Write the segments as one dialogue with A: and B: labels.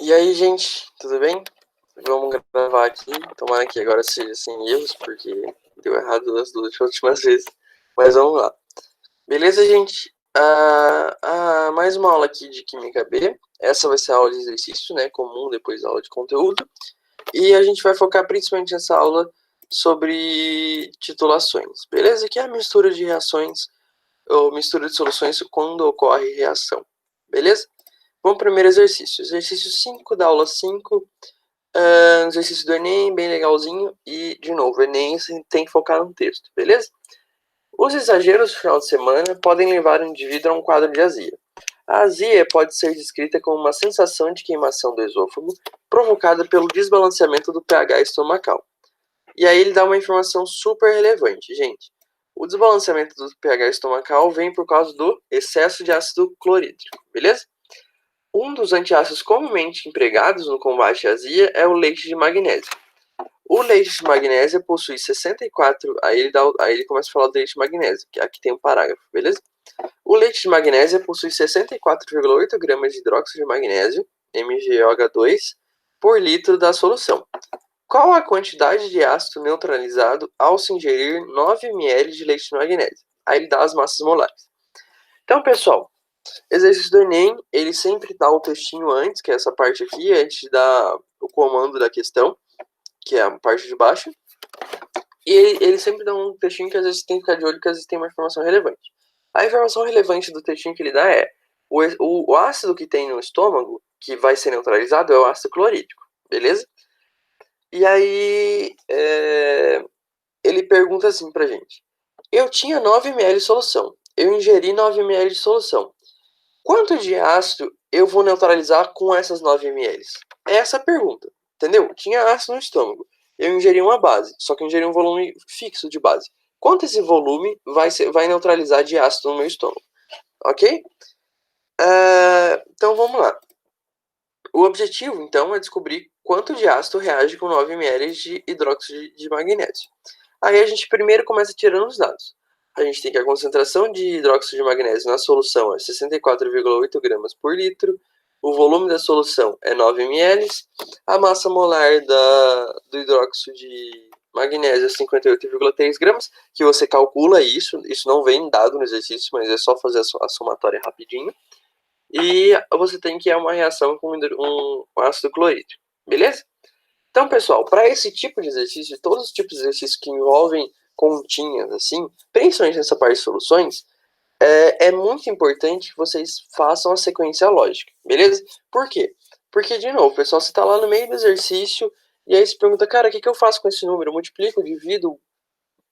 A: E aí, gente, tudo bem? Vamos gravar aqui. Tomara que agora seja sem erros, porque deu errado as duas últimas vezes. Mas vamos lá. Beleza, gente? Mais uma aula aqui de Química B. Essa vai ser a aula de exercício, né? Comum, depois da aula de conteúdo. E a gente vai focar principalmente nessa aula sobre titulações. Beleza? Que é a mistura de reações ou mistura de soluções quando ocorre reação. Beleza? Vamos para o primeiro exercício. Exercício 5 da aula 5. Exercício do Enem, bem legalzinho. E, de novo, Enem você tem que focar no texto, beleza? Os exageros do final de semana podem levar o indivíduo a um quadro de azia. A azia pode ser descrita como uma sensação de queimação do esôfago provocada pelo desbalanceamento do pH estomacal. E aí ele dá uma informação super relevante, gente. O desbalanceamento do pH estomacal vem por causa do excesso de ácido clorídrico, beleza? Um dos antiácidos comumente empregados no combate à azia é o leite de magnésia. O leite de magnésia possui 64... Aí ele começa a falar do leite de magnésia, que aqui tem um parágrafo, beleza? O leite de magnésia possui 64,8 gramas de hidróxido de magnésio, MgOH2, por litro da solução. Qual a quantidade de ácido neutralizado ao se ingerir 9 ml de leite de magnésia? Aí ele dá as massas molares. Então, pessoal, exercício do Enem, ele sempre dá o textinho antes, que é essa parte aqui, antes de dar o comando da questão, que é a parte de baixo. E ele sempre dá um textinho que às vezes tem que ficar de olho, que às vezes tem uma informação relevante. A informação relevante do textinho que ele dá é o ácido que tem no estômago, que vai ser neutralizado, é o ácido clorídrico, beleza? E aí ele pergunta assim pra gente. Eu tinha 9 ml de solução. Eu ingeri 9 ml de solução. Quanto de ácido eu vou neutralizar com essas 9 ml? É essa a pergunta, entendeu? Tinha ácido no estômago. Eu ingeri uma base, só que eu ingeri um volume fixo de base. Quanto esse volume vai neutralizar de ácido no meu estômago? Ok? Então vamos lá. O objetivo, então, é descobrir quanto de ácido reage com 9 ml de hidróxido de magnésio. Aí a gente primeiro começa tirando os dados. A gente tem que a concentração de hidróxido de magnésio na solução é 64,8 gramas por litro, o volume da solução é 9 ml, a massa molar do hidróxido de magnésio é 58,3 gramas, que você calcula isso não vem dado no exercício, mas é só fazer a somatória rapidinho. E você tem que uma reação com um ácido clorídrico, beleza? Então, pessoal, para esse tipo de exercício, todos os tipos de exercícios que envolvem continhas, assim, principalmente nessa parte de soluções, é muito importante que vocês façam a sequência lógica, beleza? Por quê? Porque, de novo, pessoal, você está lá no meio do exercício e aí você pergunta, cara, o que eu faço com esse número? Eu multiplico, divido,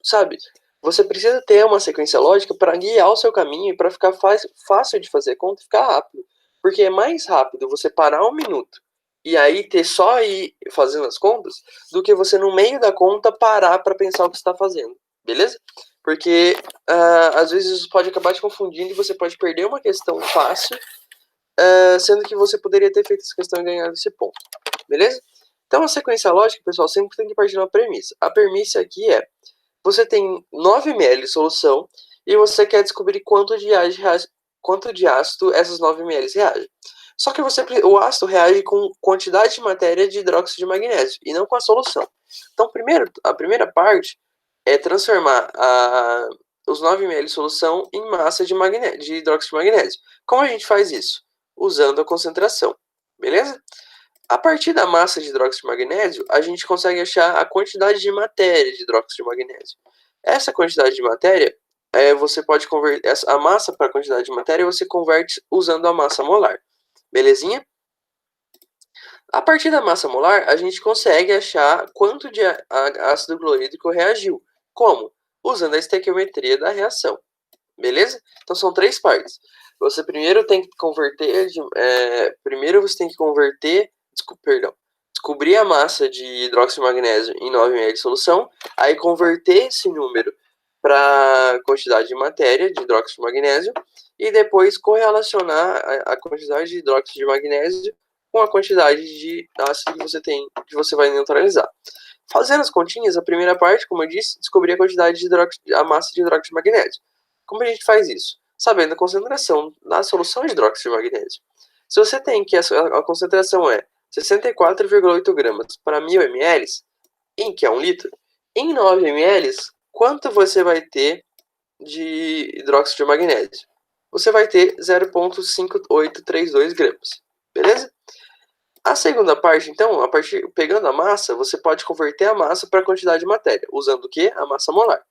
A: sabe? Você precisa ter uma sequência lógica para guiar o seu caminho e para ficar fácil de fazer conta e ficar rápido. Porque é mais rápido você parar um minuto e aí ter só ir fazendo as contas do que você no meio da conta parar para pensar o que está fazendo, beleza? Porque às vezes isso pode acabar te confundindo e você pode perder uma questão fácil, sendo que você poderia ter feito essa questão e ganhado esse ponto, beleza? Então a sequência lógica, pessoal, sempre tem que partir de uma premissa. A premissa aqui é: você tem 9 ml de solução e você quer descobrir quanto de ácido essas 9 ml reagem. Só que o ácido reage com quantidade de matéria de hidróxido de magnésio e não com a solução. Então, a primeira parte é transformar os 9 ml de solução em massa de hidróxido de magnésio. Como a gente faz isso? Usando a concentração, beleza? A partir da massa de hidróxido de magnésio, a gente consegue achar a quantidade de matéria de hidróxido de magnésio. Essa quantidade de matéria, você pode converter a massa para a quantidade de matéria, você converte usando a massa molar. Belezinha? A partir da massa molar, a gente consegue achar quanto de ácido clorídrico reagiu. Como? Usando a estequiometria da reação. Beleza? Então são 3 partes. Você primeiro tem que converter, descobrir a massa de hidróxido de magnésio em 9 ml de solução, aí converter esse número para a quantidade de matéria de hidróxido de magnésio e depois correlacionar a quantidade de hidróxido de magnésio com a quantidade de ácido que você vai neutralizar. Fazendo as continhas, a primeira parte, como eu disse, descobrir a quantidade a massa de hidróxido de magnésio. Como a gente faz isso? Sabendo a concentração na solução de hidróxido de magnésio. Se você tem que a concentração é 64,8 gramas para 1000 ml, que é 1 litro, em 9 ml, quanto você vai ter de hidróxido de magnésio? Você vai ter 0,5832 gramas, beleza? A segunda parte, então, pegando a massa, você pode converter a massa para a quantidade de matéria, usando o quê? A massa molar.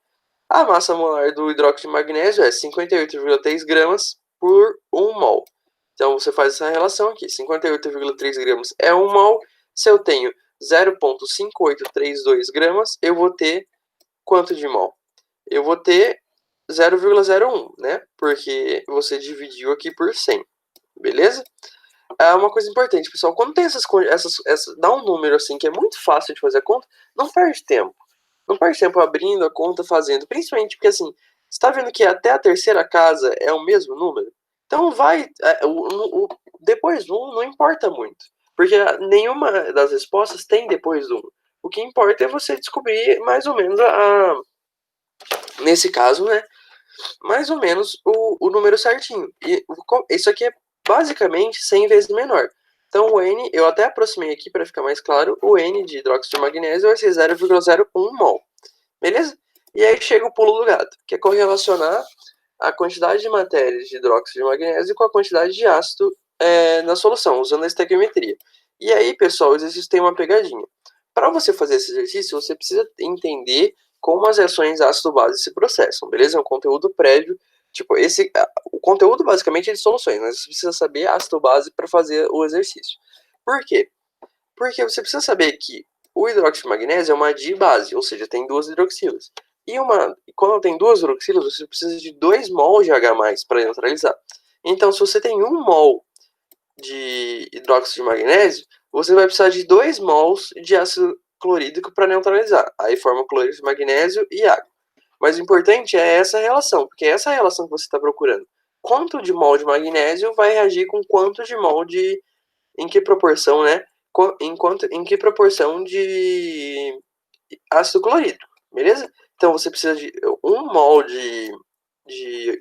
A: A massa molar do hidróxido de magnésio é 58,3 gramas por 1 mol. Então, você faz essa relação aqui. 58,3 gramas é 1 mol. Se eu tenho 0,5832 gramas, eu vou ter quanto de mol? Eu vou ter 0,01, né? Porque você dividiu aqui por 100. Beleza? É uma coisa importante, pessoal. Quando tem dá um número assim que é muito fácil de fazer a conta, não perde tempo. Não perde tempo abrindo a conta, fazendo. Principalmente porque, assim, você está vendo que até a terceira casa é o mesmo número? Então vai. Depois do 1 não importa muito. Porque nenhuma das respostas tem depois do 1. O que importa é você descobrir mais ou menos nesse caso, né? Mais ou menos o número certinho. E isso aqui é basicamente 100 vezes menor. Então o N, eu até aproximei aqui para ficar mais claro, o N de hidróxido de magnésio vai ser 0,01 mol. Beleza? E aí chega o pulo do gato, que é correlacionar a quantidade de matéria de hidróxido de magnésio com a quantidade de ácido na solução, usando a estequiometria. E aí, pessoal, o exercício tem uma pegadinha. Para você fazer esse exercício, você precisa entender como as reações ácido-base se processam, beleza? É um conteúdo prévio. Tipo, o conteúdo basicamente é de soluções, mas você precisa saber ácido-base para fazer o exercício. Por quê? Porque você precisa saber que o hidróxido de magnésio é uma dibase, ou seja, tem duas hidroxilas. Quando tem duas hidroxilas, você precisa de 2 mol de H+ para neutralizar. Então, se você tem 1 mol de hidróxido de magnésio, você vai precisar de 2 mols de ácido clorídrico para neutralizar. Aí forma o cloreto de magnésio e água. Mas o importante é essa relação, porque é essa relação que você está procurando. Quanto de mol de magnésio vai reagir com quanto de mol de... Em que proporção, né? Em que proporção de ácido clorídrico, beleza? Então você precisa de 1 mol de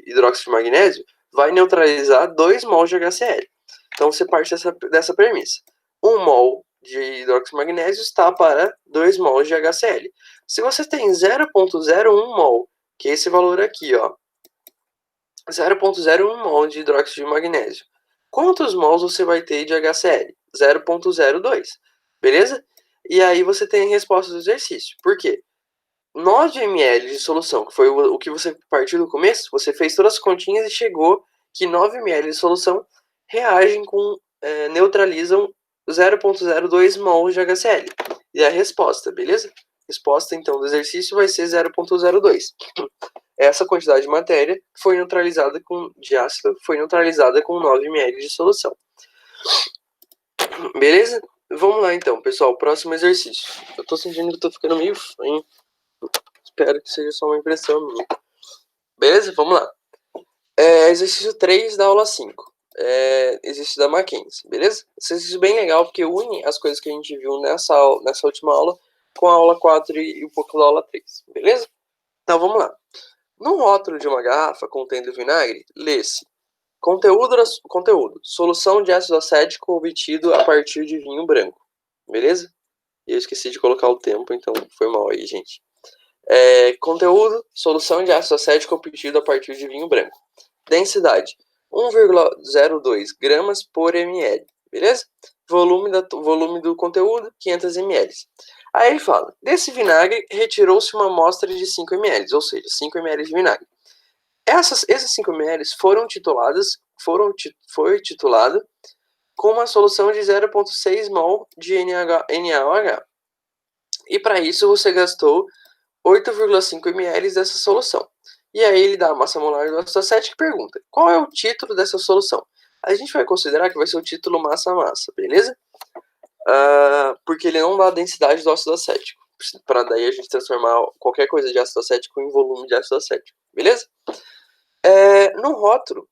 A: hidróxido de magnésio vai neutralizar 2 mols de HCl. Então você parte dessa premissa. 1 mol de hidróxido de magnésio está para 2 mols de HCl. Se você tem 0,01 mol, que é esse valor aqui, ó, 0,01 mol de hidróxido de magnésio, quantos mols você vai ter de HCl? 0,02, beleza? E aí você tem a resposta do exercício. Por quê? 9 ml de solução, que foi o que você partiu do começo, você fez todas as continhas e chegou que 9 ml de solução reagem neutralizam 0,02 mol de HCl. E a resposta, beleza? Resposta, então, do exercício vai ser 0,02. Essa quantidade de matéria de ácido foi neutralizada com 9 ml de solução. Beleza? Vamos lá, então, pessoal. Próximo exercício. Eu tô sentindo que eu tô ficando meio fanho. Espero que seja só uma impressão minha. Beleza? Vamos lá. Exercício 3 da aula 5. Exercício da Mackenzie, beleza? Exercício bem legal, porque une as coisas que a gente viu nessa última aula com a aula 4 e um pouco da aula 3, beleza? Então, vamos lá. No rótulo de uma garrafa contendo vinagre, lê-se conteúdo, solução de ácido acético obtido a partir de vinho branco, beleza? Eu esqueci de colocar o tempo, então foi mal aí, gente. Conteúdo, solução de ácido acético obtido a partir de vinho branco. Densidade, 1,02 gramas por ml, beleza? Volume do conteúdo, 500 ml. Aí ele fala, desse vinagre retirou-se uma amostra de 5 ml, ou seja, 5 ml de vinagre. Esses 5 ml foi titulado com uma solução de 0,6 mol de NaOH. E para isso você gastou 8,5 ml dessa solução. E aí ele dá a massa molar do ácido acético e pergunta, qual é o título dessa solução? A gente vai considerar que vai ser o título massa-massa, beleza? Porque ele não dá a densidade do ácido acético. Para daí a gente transformar qualquer coisa de ácido acético em volume de ácido acético, beleza? No rótulo,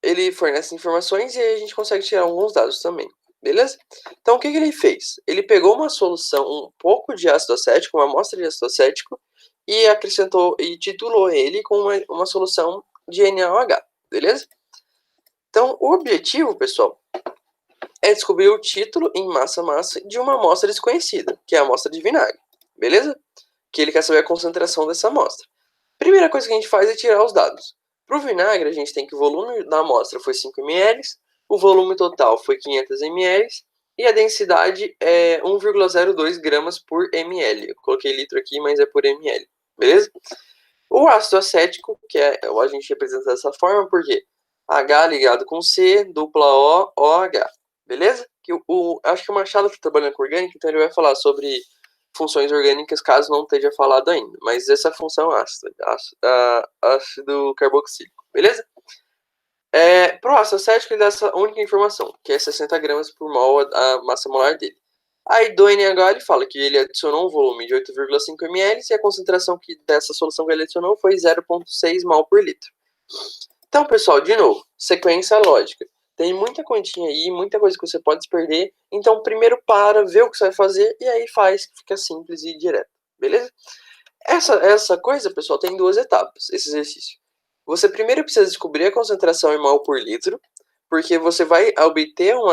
A: ele fornece informações e aí a gente consegue tirar alguns dados também, beleza? Então o que ele fez? Ele pegou uma solução, um pouco de ácido acético, uma amostra de ácido acético, e acrescentou e titulou ele com uma solução de NaOH, beleza? Então o objetivo, pessoal, é descobrir o título em massa-massa de uma amostra desconhecida, que é a amostra de vinagre, beleza? Que ele quer saber a concentração dessa amostra. Primeira coisa que a gente faz é tirar os dados. Para o vinagre, a gente tem que o volume da amostra foi 5 ml, o volume total foi 500 ml e a densidade é 1,02 gramas por ml. Eu coloquei litro aqui, mas é por ml, beleza? O ácido acético, que a gente representa dessa forma, porque H ligado com C, dupla O, OH, beleza? Acho que o Machado está trabalhando com orgânica, então ele vai falar sobre funções orgânicas, caso não esteja falado ainda. Mas essa função ácido carboxílico, beleza? Para o ácido acético, ele dá essa única informação, que é 60 gramas por mol a massa molar dele. Aí do NH ele fala que ele adicionou um volume de 8,5 ml e a concentração dessa solução que ele adicionou foi 0,6 mol por litro. Então, pessoal, de novo, sequência lógica. Tem muita continha aí, muita coisa que você pode se perder. Então, primeiro para, vê o que você vai fazer e aí faz, que fica simples e direto, beleza? Essa coisa, pessoal, tem duas etapas, esse exercício. Você primeiro precisa descobrir a concentração em mol por litro, porque você vai obter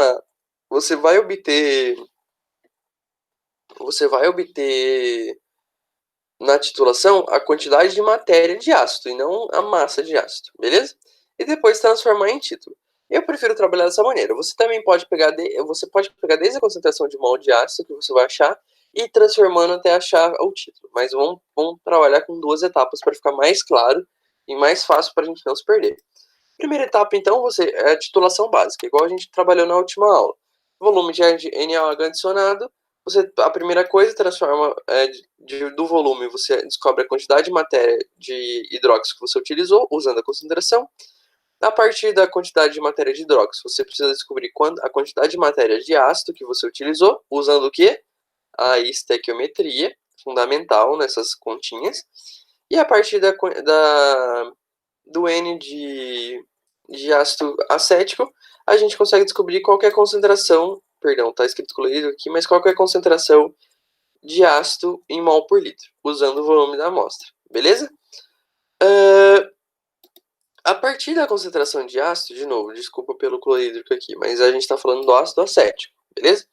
A: na titulação a quantidade de matéria de ácido e não a massa de ácido, beleza? E depois transformar em título. Eu prefiro trabalhar dessa maneira. Você também pode pegar desde a concentração de mol de ácido que você vai achar e ir transformando até achar o título. Mas vamos trabalhar com duas etapas para ficar mais claro e mais fácil para a gente não se perder. Primeira etapa, então, é a titulação básica, igual a gente trabalhou na última aula. Volume de NaOH adicionado, a primeira coisa transforma do volume, você descobre a quantidade de matéria de hidróxido que você utilizou, usando a concentração. A partir da quantidade de matéria de hidróxido, você precisa descobrir a quantidade de matéria de ácido que você utilizou, usando o quê? A estequiometria, fundamental nessas continhas. E a partir do N de ácido acético, a gente consegue descobrir qual é a concentração, perdão, está escrito colorido aqui, mas qual é a concentração de ácido em mol por litro, usando o volume da amostra, beleza? A partir da concentração de ácido, de novo, desculpa pelo clorídrico aqui, mas a gente está falando do ácido acético, beleza?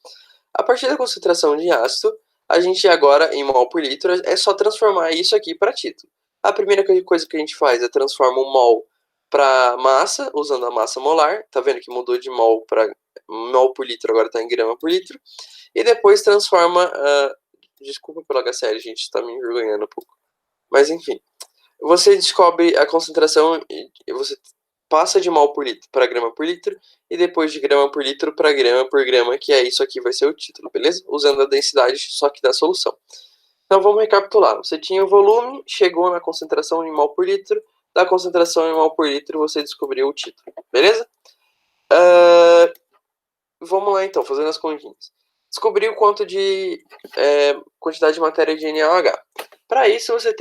A: A partir da concentração de ácido, a gente agora, em mol por litro, é só transformar isso aqui para título. A primeira coisa que a gente faz é transformar o mol para massa, usando a massa molar. Tá vendo que mudou de mol para mol por litro, agora está em grama por litro. E depois transforma... desculpa pelo HCl, gente, está me envergonhando um pouco. Mas enfim, você descobre a concentração e você passa de mol por litro para grama por litro e depois de grama por litro para grama por grama, que é isso aqui vai ser o título, beleza? Usando a densidade só que da solução. Então vamos recapitular. Você tinha o volume, chegou na concentração em mol por litro, da concentração em mol por litro você descobriu o título, beleza? Vamos lá então, fazendo as continhas. Descobrir o quanto de quantidade de matéria de NaOH. Para isso você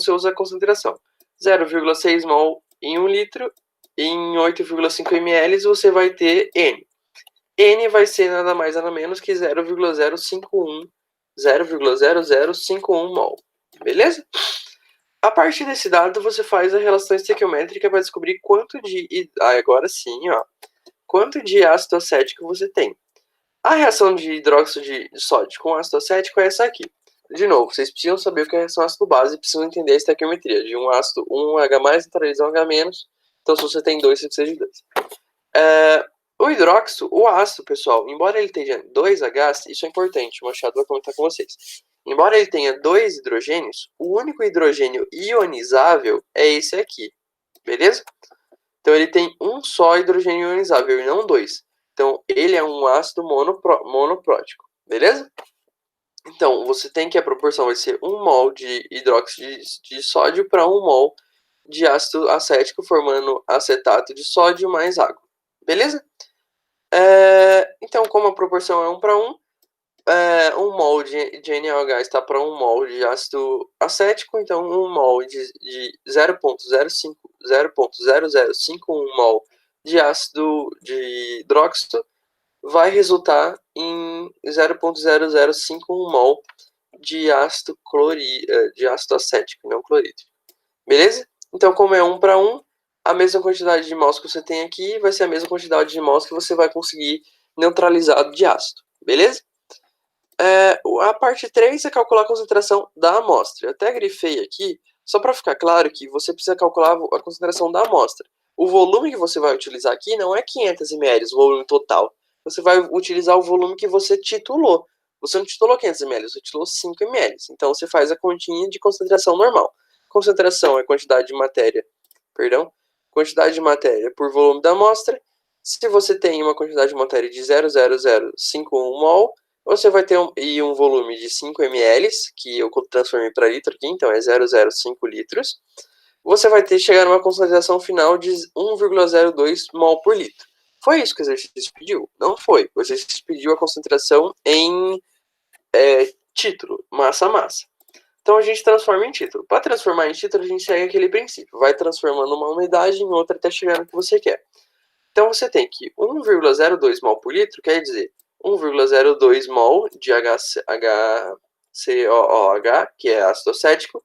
A: usa a concentração. 0,6 mol em 1 litro, em 8,5 ml você vai ter N. N vai ser nada mais nada menos que 0,0051 mol. Beleza? A partir desse dado você faz a relação estequiométrica para descobrir quanto de... agora sim, ó. Quanto de ácido acético você tem. A reação de hidróxido de sódio com ácido acético é essa aqui. De novo, vocês precisam saber o que é a reação ácido-base e precisam entender a estequiometria. De um ácido, um H+, neutraliza um H-. Então, se você tem 2, você precisa de 2. O hidróxido, o ácido, pessoal, embora ele tenha 2 Hs, isso é importante, o Machado vai comentar com vocês. Embora ele tenha 2 hidrogênios, o único hidrogênio ionizável é esse aqui, beleza? Então ele tem um só hidrogênio ionizável e não 2. Então ele é um ácido monoprótico, beleza? Então você tem que a proporção vai ser 1 mol de hidróxido de sódio para 1 mol de ácido acético, formando acetato de sódio mais água, beleza? Então, como a proporção é 1 para 1, 1 mol de NaOH está para 1 mol de ácido acético, então 1 mol de 0,0051 mol de ácido de hidróxido vai resultar em 0,0051 mol de ácido acético, não clorídrico. Beleza? Então, como é 1 para 1, a mesma quantidade de mols que você tem aqui vai ser a mesma quantidade de mols que você vai conseguir neutralizado de ácido, beleza? A parte 3 é calcular a concentração da amostra. Eu até grifei aqui, só para ficar claro que você precisa calcular a concentração da amostra. O volume que você vai utilizar aqui não é 500 ml, o volume total. Você vai utilizar o volume que você titulou. Você não titulou 500 ml, você titulou 5 ml. Então você faz a continha de concentração normal. Concentração é quantidade de matéria, quantidade de matéria por volume da amostra. Se você tem uma quantidade de matéria de 0,0051 mol, você vai ter um volume de 5 ml, que eu transformei para litro aqui, então é 0,05 litros. Você vai chegar numa concentração final de 1,02 mol por litro. Foi isso que o exercício pediu? Não foi. O exercício pediu a concentração em título, massa-massa. Então a gente transforma em título. Para transformar em título, a gente segue aquele princípio. Vai transformando uma unidade em outra até chegar no que você quer. Então você tem que 1,02 mol por litro quer dizer 1,02 mol de HCOOH, que é ácido acético,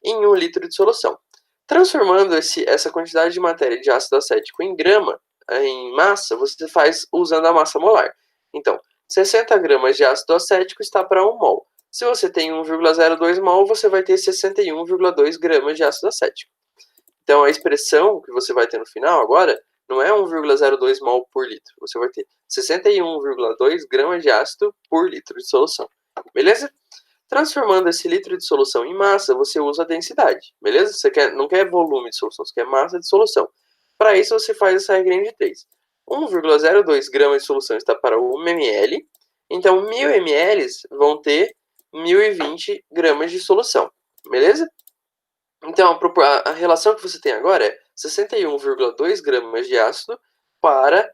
A: em 1 litro de solução. Transformando essa quantidade de matéria de ácido acético em grama, em massa, você faz usando a massa molar. Então, 60 gramas de ácido acético está para 1 mol. Se você tem 1,02 mol, você vai ter 61,2 gramas de ácido acético. Então, a expressão que você vai ter no final agora não é 1,02 mol por litro. Você vai ter 61,2 gramas de ácido por litro de solução. Beleza? Transformando esse litro de solução em massa, você usa a densidade. Beleza? Você não quer volume de solução, você quer massa de solução. Para isso, você faz essa regrinha de 3. 1,02 gramas de solução está para 1 ml. Então, 1.000 ml vão ter 1.020 gramas de solução. Beleza? Então, a relação que você tem agora é 61,2 gramas de ácido para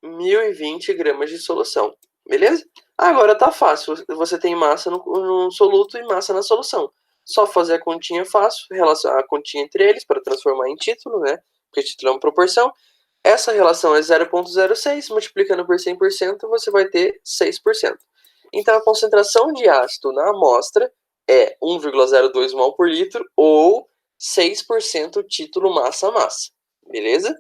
A: 1.020 gramas de solução. Beleza? Agora tá fácil. Você tem massa no soluto e massa na solução. Só fazer a continha fácil, relacionar a continha entre eles para transformar em título, né? Porque título é uma proporção. Essa relação é 0,06, multiplicando por 100%, você vai ter 6%. Então, a concentração de ácido na amostra é 1,02 mol por litro ou 6% título massa-massa. Beleza?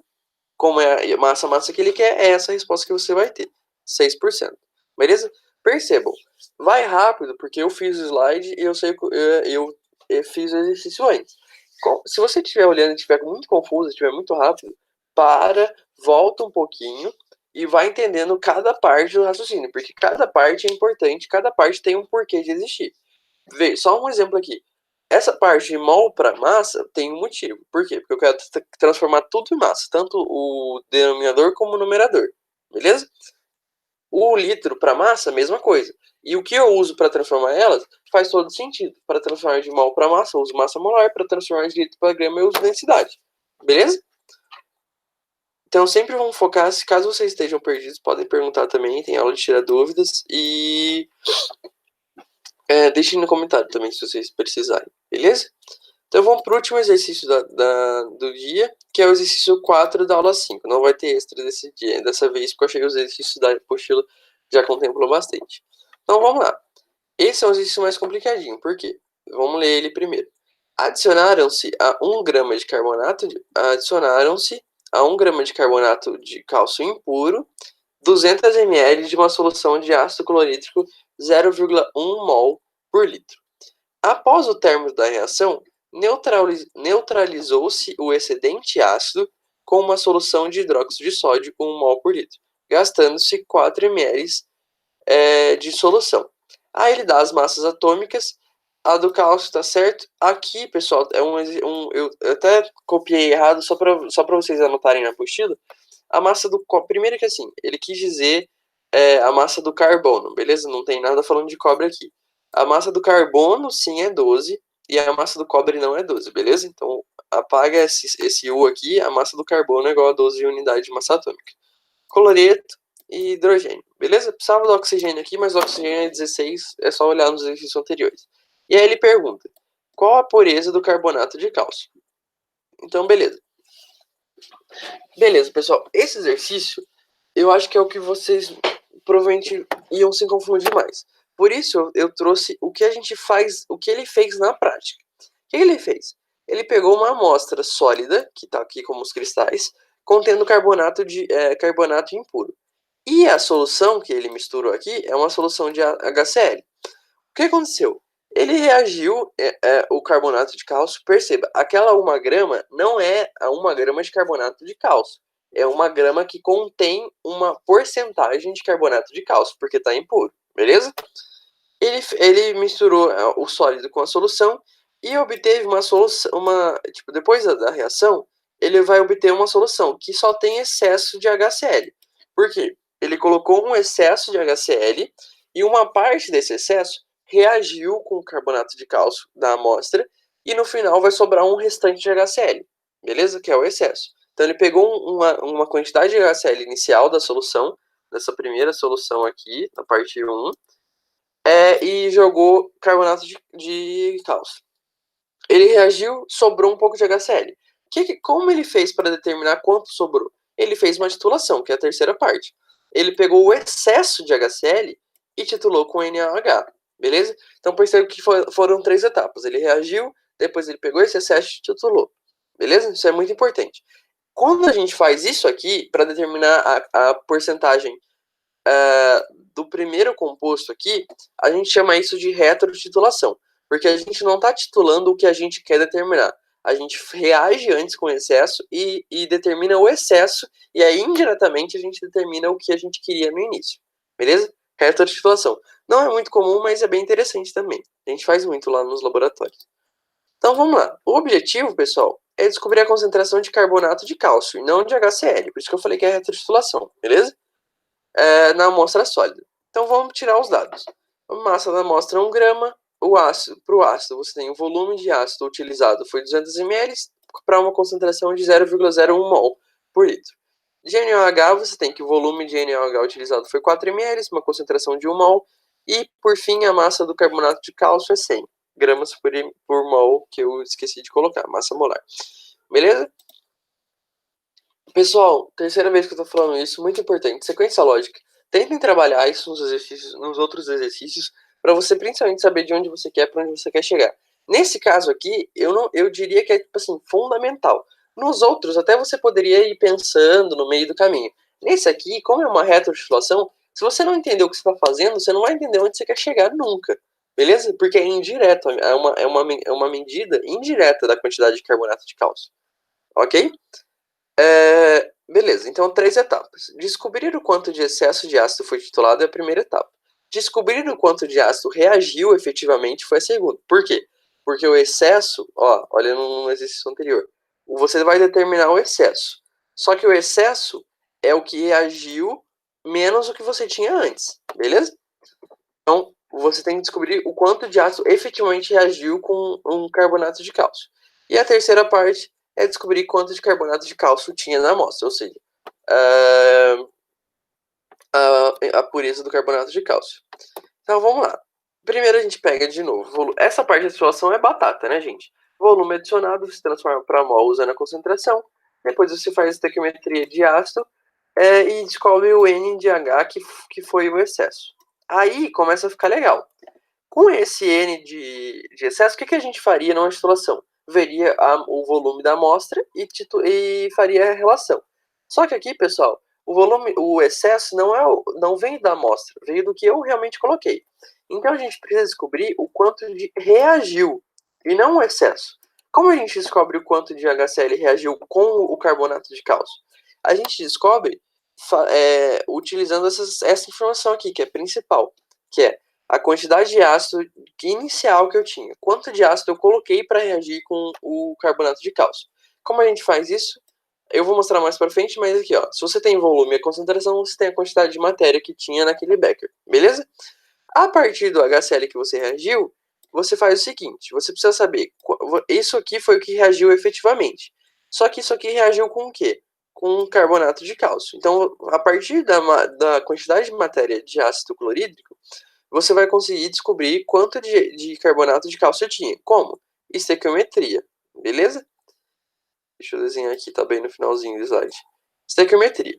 A: Como é a massa-massa que ele quer, é essa a resposta que você vai ter. 6%. Beleza? Percebam. Vai rápido, porque eu fiz o slide e eu fiz o exercício antes. Se você estiver olhando e estiver muito confuso, estiver muito rápido, volta um pouquinho e vai entendendo cada parte do raciocínio, porque cada parte é importante, cada parte tem um porquê de existir. Vê, só um exemplo aqui. Essa parte de mol para massa tem um motivo. Por quê? Porque eu quero transformar tudo em massa, tanto o denominador como o numerador. Beleza? O litro para massa, mesma coisa. E o que eu uso para transformar elas faz todo sentido. Para transformar de mol para massa, eu uso massa molar. Para transformar de litro para grama, eu uso densidade. Beleza? Então sempre vamos focar, se caso vocês estejam perdidos, podem perguntar também, tem aula de tirar dúvidas. E deixem no comentário também se vocês precisarem, beleza? Então vamos para o último exercício do dia, que é o exercício 4 da aula 5. Não vai ter extra dessa vez, porque eu achei que os exercícios da apostila já contemplam bastante. Então vamos lá. Esse é um exercício mais complicadinho, por quê? Vamos ler ele primeiro. Adicionaram-se a 1 grama de carbonato de cálcio impuro 200 ml de uma solução de ácido clorídrico 0,1 mol por litro. Após o término da reação, neutralizou-se o excedente ácido com uma solução de hidróxido de sódio 1 mol por litro, gastando-se 4 ml de solução. Aí ele dá as massas atômicas. A do cálcio tá certo. Aqui, pessoal, eu até copiei errado só para vocês anotarem na apostila. A massa do cobre, primeiro que assim, ele quis dizer a massa do carbono, beleza? Não tem nada falando de cobre aqui. A massa do carbono, sim, é 12, e a massa do cobre não é 12, beleza? Então, apaga esse U aqui, a massa do carbono é igual a 12 unidades de massa atômica. Cloreto e hidrogênio, beleza? Precisava do oxigênio aqui, mas o oxigênio é 16, é só olhar nos exercícios anteriores. E aí ele pergunta, qual a pureza do carbonato de cálcio? Então, beleza. Beleza, pessoal. Esse exercício, eu acho que é o que vocês provavelmente iam se confundir mais. Por isso, eu trouxe o que a gente faz, o que ele fez na prática. O que ele fez? Ele pegou uma amostra sólida, que está aqui como os cristais, contendo carbonato impuro. E a solução que ele misturou aqui é uma solução de HCl. O que aconteceu? Ele reagiu, o carbonato de cálcio, perceba, aquela 1 grama não é a 1 grama de carbonato de cálcio. É 1 grama que contém uma porcentagem de carbonato de cálcio, porque está impuro, beleza? Ele misturou o sólido com a solução e obteve uma solução, depois da reação, ele vai obter uma solução que só tem excesso de HCl. Por quê? Ele colocou um excesso de HCl e uma parte desse excesso reagiu com o carbonato de cálcio da amostra e no final vai sobrar um restante de HCl, beleza? Que é o excesso. Então ele pegou uma quantidade de HCl inicial da solução, dessa primeira solução aqui, na parte 1, e jogou carbonato de cálcio. Ele reagiu, sobrou um pouco de HCl. Como ele fez para determinar quanto sobrou? Ele fez uma titulação, que é a terceira parte. Ele pegou o excesso de HCl e titulou com NaOH, beleza? Então percebe que foram 3 etapas. Ele reagiu, depois ele pegou esse excesso e titulou, beleza? Isso é muito importante. Quando a gente faz isso aqui, para determinar a porcentagem do primeiro composto aqui, a gente chama isso de retrotitulação, porque a gente não está titulando o que a gente quer determinar. A gente reage antes com o excesso e determina o excesso, e aí indiretamente a gente determina o que a gente queria no início, beleza? Retrotitulação. Não é muito comum, mas é bem interessante também. A gente faz muito lá nos laboratórios. Então vamos lá. O objetivo, pessoal, é descobrir a concentração de carbonato de cálcio e não de HCl. Por isso que eu falei que é retrotitulação, beleza? Na amostra sólida. Então vamos tirar os dados. A massa da amostra é 1 grama. Para o ácido, você tem o volume de ácido utilizado foi 200 ml para uma concentração de 0,01 mol por litro. De NaOH, você tem que o volume de NaOH utilizado foi 4 ml, uma concentração de 1 mol. E, por fim, a massa do carbonato de cálcio é 100 gramas por mol, que eu esqueci de colocar, massa molar. Beleza? Pessoal, terceira vez que eu tô falando isso, muito importante, sequência lógica. Tentem trabalhar isso nos outros exercícios, para você principalmente saber de onde você quer, para onde você quer chegar. Nesse caso aqui, eu diria que é tipo assim, fundamental. Nos outros, até você poderia ir pensando no meio do caminho. Nesse aqui, como é uma retrotitulação, se você não entender o que você está fazendo, você não vai entender onde você quer chegar nunca. Beleza? Porque é indireto, é uma medida indireta da quantidade de carbonato de cálcio. Ok? Beleza, então 3 etapas. Descobrir o quanto de excesso de ácido foi titulado é a primeira etapa. Descobrir o quanto de ácido reagiu efetivamente foi a segunda. Por quê? Porque o excesso, olha no exercício anterior, você vai determinar o excesso. Só que o excesso é o que reagiu menos o que você tinha antes, beleza? Então, você tem que descobrir o quanto de ácido efetivamente reagiu com um carbonato de cálcio. E a terceira parte é descobrir quanto de carbonato de cálcio tinha na amostra, ou seja, a pureza do carbonato de cálcio. Então vamos lá. Primeiro a gente pega de novo. Essa parte da situação é batata, né, gente? Volume adicionado se transforma para mol usando a concentração. Depois você faz a estequiometria de ácido e descobre o N de H, que foi o excesso. Aí começa a ficar legal. Com esse N de excesso, o que a gente faria numa titulação? Veria o volume da amostra e faria a relação. Só que aqui, pessoal, o excesso não vem da amostra, veio do que eu realmente coloquei. Então a gente precisa descobrir o quanto de reagiu e não o excesso. Como a gente descobre o quanto de HCl reagiu com o carbonato de cálcio? A gente descobre utilizando essa informação aqui, que é principal, que é a quantidade de ácido inicial que eu tinha. Quanto de ácido eu coloquei para reagir com o carbonato de cálcio. Como a gente faz isso? Eu vou mostrar mais para frente, mas aqui, se você tem volume e concentração, você tem a quantidade de matéria que tinha naquele becker, beleza? A partir do HCl que você reagiu, você faz o seguinte, você precisa saber, isso aqui foi o que reagiu efetivamente. Só que isso aqui reagiu com o quê? Com carbonato de cálcio. Então, a partir da quantidade de matéria de ácido clorídrico, você vai conseguir descobrir quanto de carbonato de cálcio tinha. Como? Estequiometria, beleza? Deixa eu desenhar aqui, tá bem no finalzinho do slide. Estequiometria.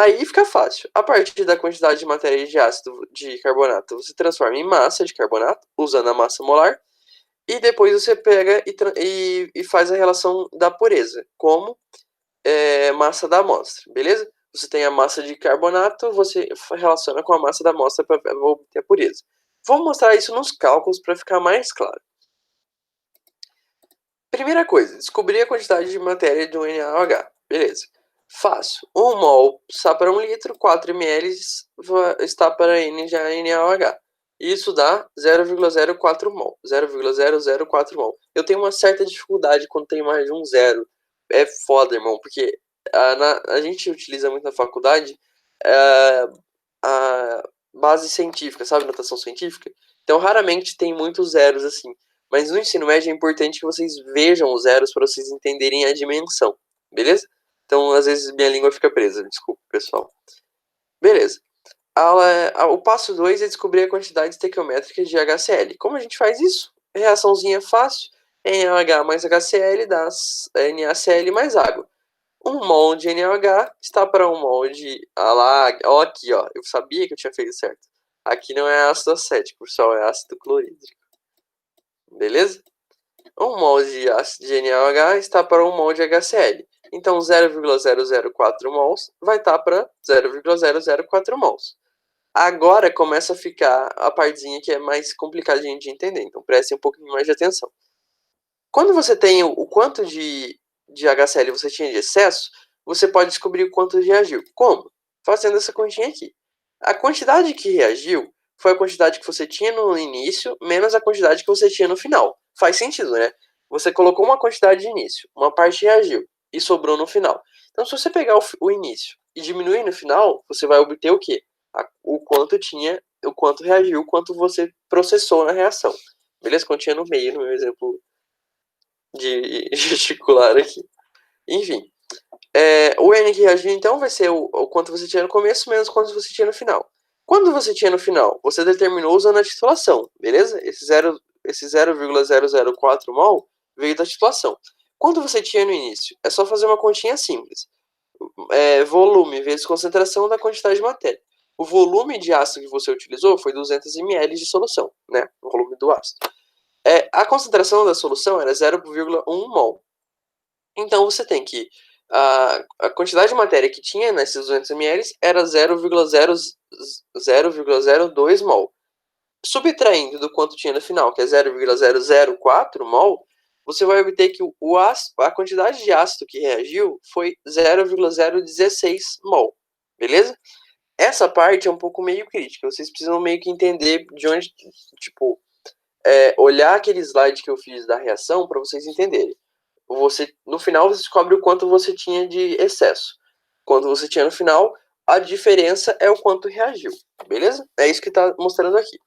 A: Aí fica fácil. A partir da quantidade de matéria de ácido de carbonato, você transforma em massa de carbonato, usando a massa molar. E depois você pega e faz a relação da pureza. Como? massa da amostra, beleza? Você tem a massa de carbonato, você relaciona com a massa da amostra para obter a pureza. Vou mostrar isso nos cálculos para ficar mais claro. Primeira coisa, descobrir a quantidade de matéria de um NaOH. Beleza. Fácil. 1 mol está para 1 litro, 4 ml está para N de NaOH. Isso dá 0,04 mol. 0,004 mol. Eu tenho uma certa dificuldade quando tem mais de um zero. É foda, irmão, porque a gente utiliza muito na faculdade a base científica, sabe? Notação científica. Então, raramente tem muitos zeros assim. Mas no ensino médio é importante que vocês vejam os zeros para vocês entenderem a dimensão, beleza? Então, às vezes, minha língua fica presa, desculpa, pessoal. Beleza. O passo 2 é descobrir a quantidade estequiométrica de HCl. Como a gente faz isso? Reaçãozinha fácil. NaOH mais HCl dá NaCl mais água. 1 mol de NaOH está para 1 mol de... ó aqui, ó. Eu sabia que eu tinha feito certo. Aqui não é ácido acético, pessoal, é ácido clorídrico. Beleza? 1 mol de ácido de NaOH está para 1 mol de HCl. Então, 0,004 mols vai estar para 0,004 mols. Agora começa a ficar a partezinha que é mais complicadinha de entender. Então, prestem um pouquinho mais de atenção. Quando você tem o quanto de HCl você tinha de excesso, você pode descobrir o quanto reagiu. Como? Fazendo essa continha aqui. A quantidade que reagiu foi a quantidade que você tinha no início, menos a quantidade que você tinha no final. Faz sentido, né? Você colocou uma quantidade de início, uma parte reagiu e sobrou no final. Então, se você pegar o início e diminuir no final, você vai obter o quê? O quanto tinha, o quanto reagiu, o quanto você processou na reação. Beleza? Quanto tinha no meio, no meu exemplo de gesticular aqui. Enfim, o N que reagiu, então, vai ser o quanto você tinha no começo menos quanto você tinha no final. Quando você tinha no final, você determinou usando a titulação, beleza? Esse 0,004 mol veio da titulação. Quanto você tinha no início? É só fazer uma continha simples. Volume vezes concentração da quantidade de matéria. O volume de ácido que você utilizou foi 200 ml de solução, né? O volume do ácido. A concentração da solução era 0,1 mol. Então, você tem que... A quantidade de matéria que tinha nesses 200 ml era 0,02 mol. Subtraindo do quanto tinha no final, que é 0,004 mol, você vai obter que a quantidade de ácido que reagiu foi 0,016 mol. Beleza? Essa parte é um pouco meio crítica. Vocês precisam meio que entender de onde... Tipo, olhar aquele slide que eu fiz da reação para vocês entenderem. No final você descobre o quanto você tinha de excesso. Quanto você tinha no final, a diferença é o quanto reagiu. Beleza? É isso que está mostrando aqui.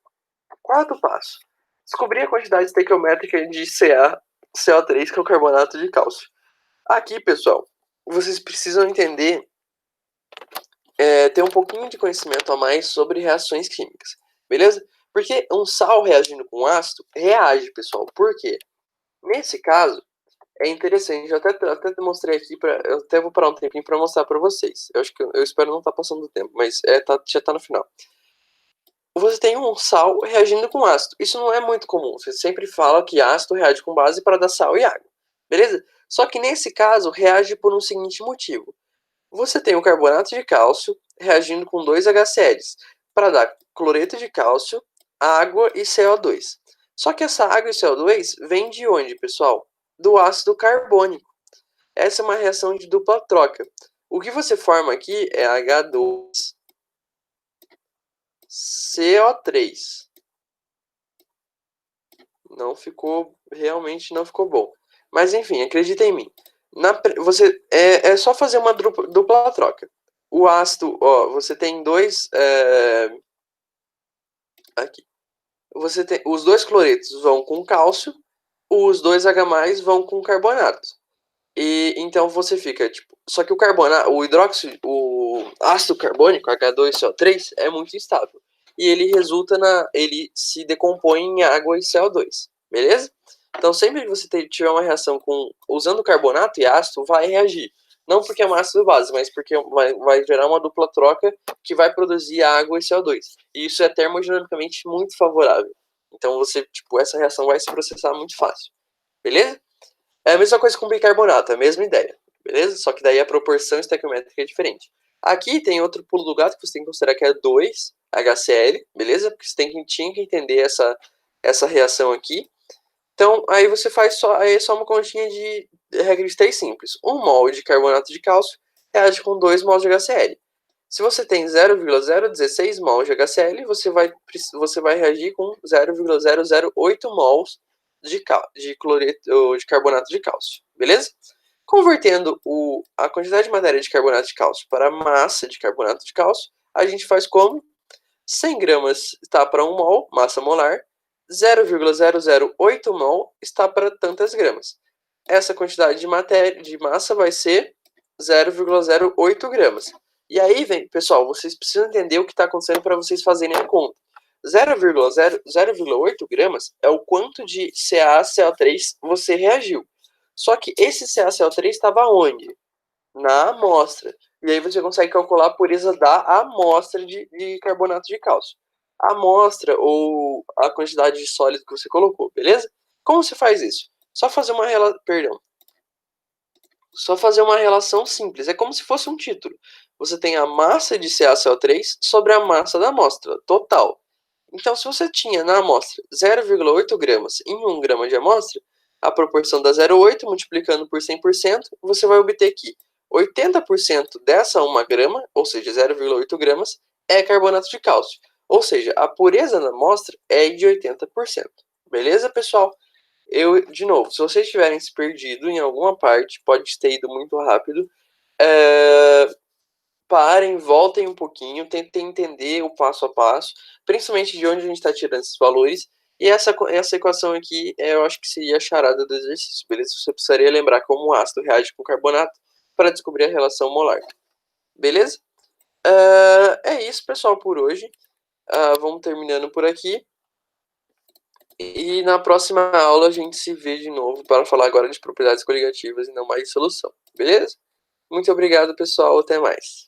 A: Quarto passo. Descobrir a quantidade estequiométrica de CO3, que é o carbonato de cálcio. Aqui, pessoal, vocês precisam entender, ter um pouquinho de conhecimento a mais sobre reações químicas. Beleza? Porque um sal reagindo com ácido reage, pessoal. Por quê? Nesse caso, é interessante. Eu até mostrei aqui, eu até vou parar um tempinho para mostrar para vocês. Eu espero não estar passando do tempo, mas já está no final. Você tem um sal reagindo com ácido. Isso não é muito comum. Você sempre fala que ácido reage com base para dar sal e água. Beleza? Só que nesse caso, reage por um seguinte motivo. Você tem o carbonato de cálcio reagindo com 2 HCl para dar cloreto de cálcio, água e CO2. Só que essa água e CO2 vem de onde, pessoal? Do ácido carbônico. Essa é uma reação de dupla troca. O que você forma aqui é H2CO3. Realmente não ficou bom. Mas enfim, acredita em mim. É só fazer uma dupla troca. O ácido, ó, você tem dois... aqui. Você tem, os dois cloretos vão com cálcio, os dois H+, vão com carbonato. E então você fica, tipo... Só que o ácido carbônico, H2CO3, é muito instável. E ele se decompõe em água e CO2. Beleza? Então, sempre que você tiver uma reação usando carbonato e ácido, vai reagir. Não porque é uma ácido base, mas porque vai gerar uma dupla troca que vai produzir água e CO2. E isso é termodinamicamente muito favorável. Então, essa reação vai se processar muito fácil. Beleza? É a mesma coisa com bicarbonato, a mesma ideia. beleza? Só que daí a proporção estequiométrica é diferente. Aqui tem outro pulo do gato que você tem que considerar que é 2HCl, beleza? Porque você tinha que entender essa reação aqui. Então, aí você faz aí é só uma continha de regra de 3 simples. 1 mol de carbonato de cálcio reage com 2 mols de HCl. Se você tem 0,016 mol de HCl, você vai reagir com 0,008 mols de cloreto, de carbonato de cálcio, beleza? Convertendo a quantidade de matéria de carbonato de cálcio para a massa de carbonato de cálcio, a gente faz como? 100 gramas está para 1 mol, massa molar, 0,008 mol está para tantas gramas. Essa quantidade de massa vai ser 0,08 gramas. E aí, pessoal, vocês precisam entender o que está acontecendo para vocês fazerem a conta. 0,08 gramas é o quanto de CaCO3 você reagiu. Só que esse CaCO3 estava onde? Na amostra. E aí você consegue calcular a pureza da amostra de carbonato de cálcio. A amostra ou a quantidade de sólido que você colocou, beleza? Como você faz isso? Só fazer só fazer uma relação simples. É como se fosse um título. Você tem a massa de CaCO3 sobre a massa da amostra total. Então, se você tinha na amostra 0,8 gramas em 1 grama de amostra, a proporção dá 0,8 multiplicando por 100%, você vai obter que 80% dessa 1 grama, ou seja, 0,8 gramas, é carbonato de cálcio. Ou seja, a pureza na amostra é de 80%. Beleza, pessoal? De novo, se vocês tiverem se perdido em alguma parte, pode ter ido muito rápido, parem, voltem um pouquinho, tentem entender o passo a passo, principalmente de onde a gente está tirando esses valores. E essa equação aqui, eu acho que seria a charada do exercício, beleza? Você precisaria lembrar como o ácido reage com carbonato para descobrir a relação molar, beleza? É isso, pessoal, por hoje. Vamos terminando por aqui. E na próxima aula a gente se vê de novo para falar agora de propriedades coligativas e não mais de solução, beleza? Muito obrigado, pessoal. Até mais.